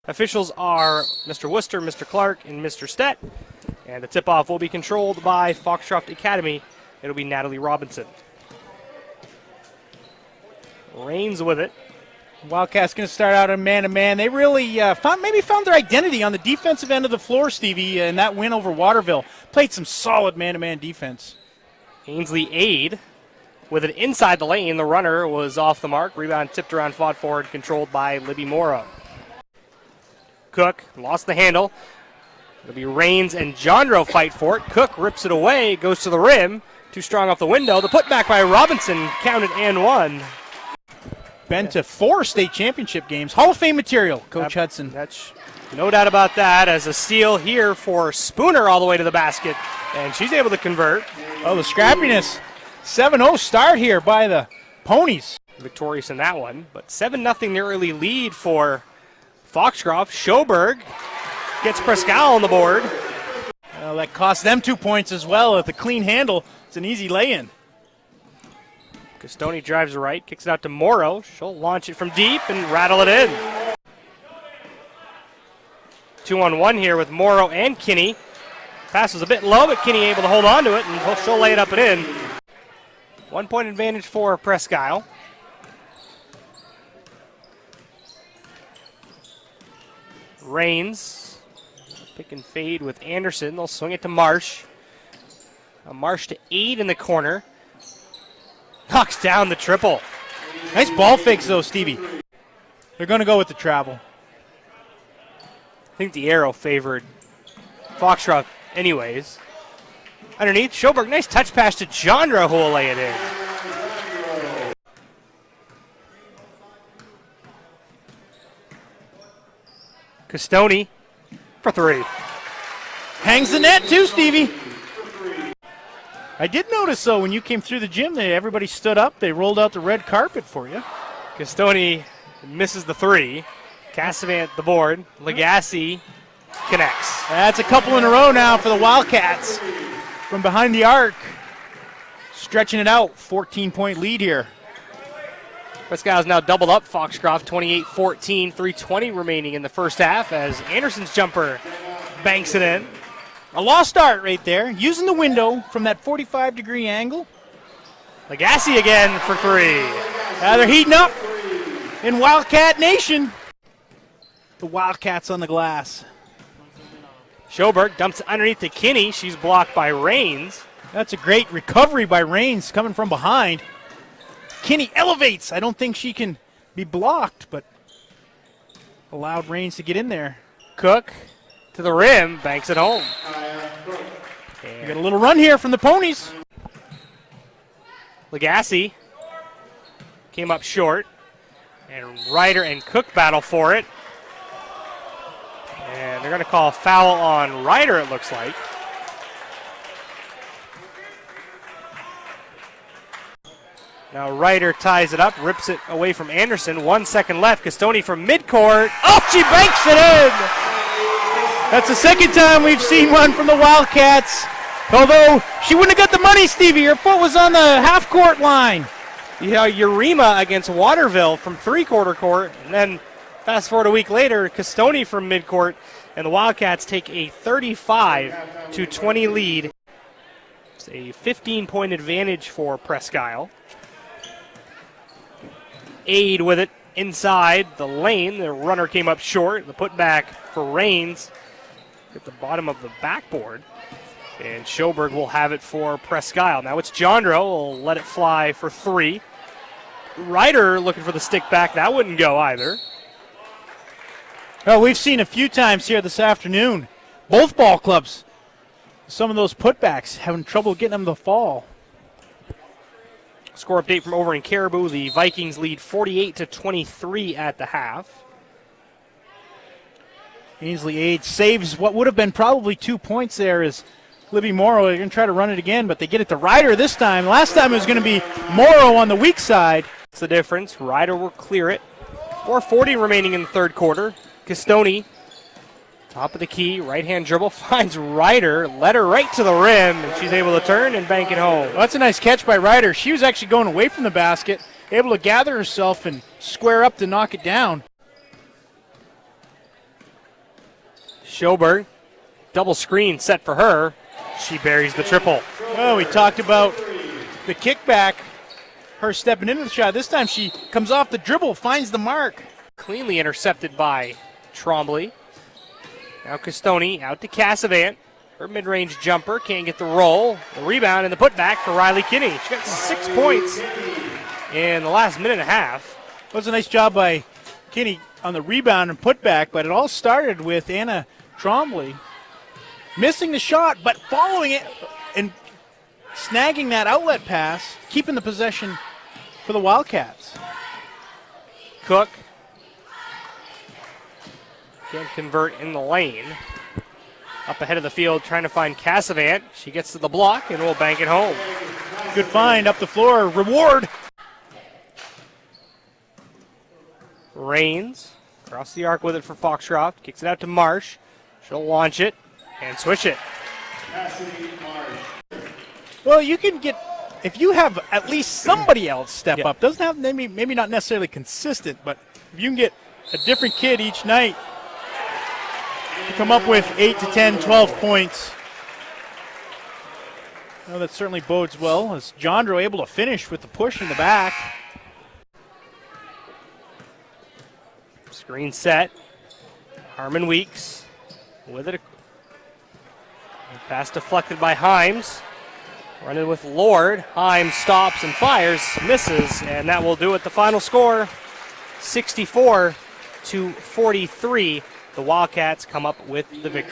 Officials are Mr. Worcester, Mr. Clark, and Mr. Stett. And the tip-off will be controlled by Foxcroft Academy. It'll be Natalie Robinson. Rains with it. Wildcats going to start out on man-to-man. They really found their identity on the defensive end of the floor, Stevie, in that win over Waterville. Played some solid man-to-man defense. Ainsley Aid with it inside the lane. The runner was off the mark. Rebound tipped around, fought forward, controlled by Libby Morrow. Cook lost the handle. It'll be Rains and Jondro fight for it. Cook rips it away, goes to the rim. Too strong off the window. The putback by Robinson counted and one. Been to 4 state championship games. Hall of Fame material, Coach Hudson. That's no doubt about that. As a steal here for Spooner all the way to the basket. And she's able to convert. Oh, the scrappiness. 7-0 start here by the Ponies. Victorious in that one. But 7-0 the early lead for Foxcroft. Schoberg gets Presque Isle on the board. Well, that cost them 2 points as well. With a clean handle, it's an easy lay-in. Castoni drives right, kicks it out to Morrow. She'll launch it from deep and rattle it in. 2-on-1 here with Morrow and Kinney. Pass was a bit low, but Kinney able to hold on to it, and she'll lay it up and in. 1 point advantage for Presque Isle. Rains, pick and fade with Anderson. They'll swing it to Marsh. Marsh to 8 in the corner. Knocks down the triple. Nice ball fakes, though, Stevie. They're going to go with the travel. I think the arrow favored Foxcroft anyways. Underneath, Schoberg, nice touch pass to Jondro, who will lay it in. Castoni for 3. Hangs the net, too, Stevie. I did notice, though, when you came through the gym, everybody stood up. They rolled out the red carpet for you. Castoni misses the 3. Cassavant the board. Legassi connects. That's a couple in a row now for the Wildcats. From behind the arc. Stretching it out. 14-point lead here. Presque Isle's now doubled up Foxcroft. 28-14. 3:20 remaining in the first half as Anderson's jumper banks it in. A lost start right there, using the window from that 45-degree angle. Legassi again for 3. They're heating up in Wildcat Nation. The Wildcats on the glass. Schoberg dumps it underneath to Kinney. She's blocked by Rains. That's a great recovery by Rains coming from behind. Kinney elevates. I don't think she can be blocked, but allowed Rains to get in there. Cook to the rim, banks it home. You got a little run here from the Ponies. Legassi came up short, and Ryder and Cook battle for it. And they're going to call a foul on Ryder, it looks like. Now Ryder ties it up, rips it away from Anderson. 1 second left. Castoni from midcourt. Oh, she banks it in! That's the second time we've seen one from the Wildcats. Although she wouldn't have got the money, Stevie. Her foot was on the half-court line. Yeah, Urema against Waterville from three-quarter court. And then fast forward a week later, Castoni from midcourt. And the Wildcats take a 35-20 lead. It's a 15-point advantage for Presque Isle. Aid with it inside the lane. The runner came up short. The putback for Rains at the bottom of the backboard. And Schoberg will have it for Presque Isle. Now it's Jondro. Will let it fly for 3. Ryder looking for the stick back. That wouldn't go either. Well, we've seen a few times here this afternoon. Both ball clubs, some of those putbacks, having trouble getting them to fall. Score update from over in Caribou. The Vikings lead 48-23 at the half. Ainsley Aid saves what would have been probably 2 points there as Libby Morrow. They're going to try to run it again, but they get it to Ryder this time. Last time it was going to be Morrow on the weak side. That's the difference. Ryder will clear it. 4:40 remaining in the third quarter. Castoni, top of the key, right-hand dribble, finds Ryder, led her right to the rim, and she's able to turn and bank it home. Well, that's a nice catch by Ryder. She was actually going away from the basket, able to gather herself and square up to knock it down. Schoberg, double screen set for her. She buries the triple. Well, we talked about the kickback, her stepping into the shot. This time she comes off the dribble, finds the mark. Cleanly intercepted by Trombley. Now Castoni out to Cassavant. Her mid-range jumper can't get the roll. The rebound and the putback for Riley Kinney. She got 6 points in the last minute and a half. It was a nice job by Kinney on the rebound and putback, but it all started with Anna Trombley missing the shot, but following it and snagging that outlet pass, keeping the possession for the Wildcats. Cook can't convert in the lane. Up ahead of the field trying to find Cassavant. She gets to the block and will bank it home. Good find up the floor. Reward. Rains across the arc with it for Foxcroft. Kicks it out to Marsh. She'll launch it and swish it. Well, you can get, if you have at least somebody else step up, doesn't have maybe not necessarily consistent, but if you can get a different kid each night to come up with 8 to 10, 12 points, well, that certainly bodes well. As Jandro able to finish with the push in the back. Screen set. Harmon Weeks with it. Pass deflected by Himes. Running with Lord. Himes stops and fires, misses, and that will do it. The final score, 64-43. The Wildcats come up with the victory.